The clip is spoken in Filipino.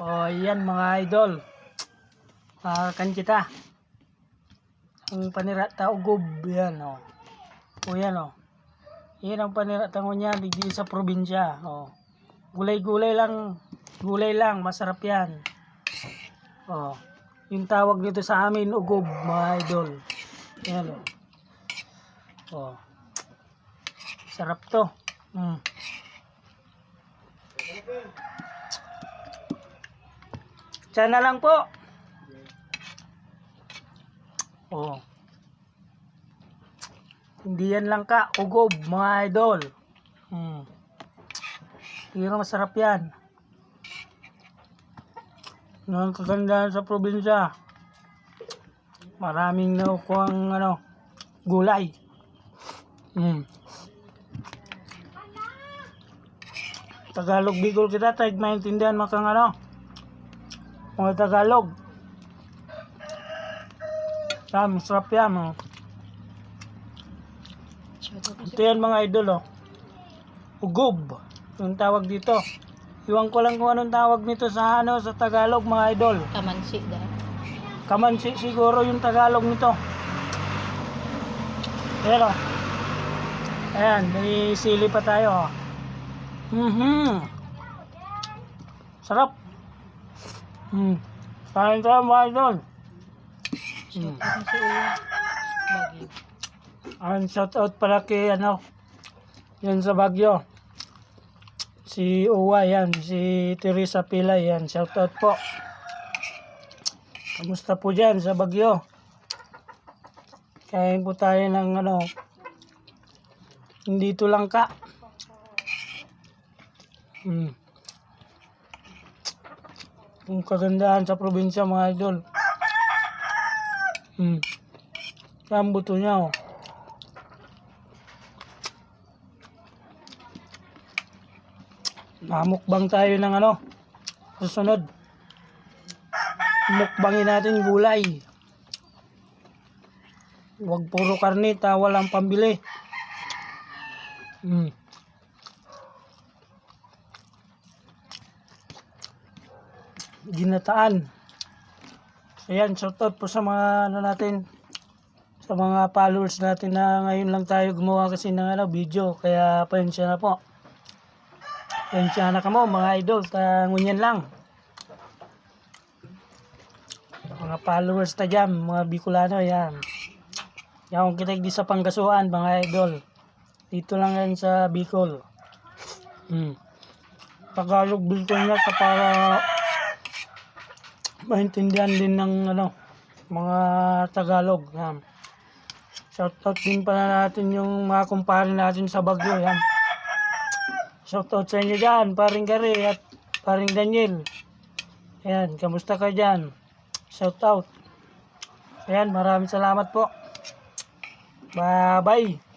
O yan mga idol, kan kita ang panira taugob yan o. O yan o, yan ang panira tango niya dito sa probinsya o. Gulay lang masarap yan o. Yung tawag dito sa amin ugob mga idol, yan o. O sarap to. Sana lang po. Oh. Hindi yan lang ka ugob mga idol. Pero masarap yan. Nang kagandaan sa probinsya. Maraming nakukuhang gulay. Tagalog Bicol kita, tayo maintindihan mga mga Tagalog. Masarap yan o. Ito yan mga idol o. Ugob yung tawag dito. Iwan ko lang kung anong tawag nito sa sa Tagalog mga idol. Kamansi da. Kamansi siguro yung Tagalog nito. Ayan o. Ayan, may sili pa tayo o. Sarap. Kain tayo mga idol. Shout out pala kay yan sa Baguio. Si Uwa yan, si Teresa Pilay yan. Shout out po. Kamusta po dyan sa Baguio? Kain po tayo ng hindi ito lang ka. Yung kagandahan sa probinsya mga idol. Ang buto niya oh. Namukbang tayo ng susunod. Mukbangin natin gulay. Huwag puro karne, walang pambili. Ginataan. Ayan, shoutout po sa mga natin, sa mga followers natin na ngayon lang tayo gumawa kasi ng video, kaya pasensya na po. Pasensya na kamo mga idol, ngunyan lang. Mga followers na dyan, mga Bicolano, yan. Yan kung kita di sa Pangasinan mga idol. Dito lang yan sa Bicol. Tagalog Bicol na para maintindihan din ng mga Tagalog. Yan. Shoutout din pala natin yung mga kumpare natin sa Baguio. Yan. Shoutout sa inyo dyan, paring Gary at paring Daniel. Ayan, kamusta ka dyan? Shoutout. Ayan, maraming salamat po. Bye bye.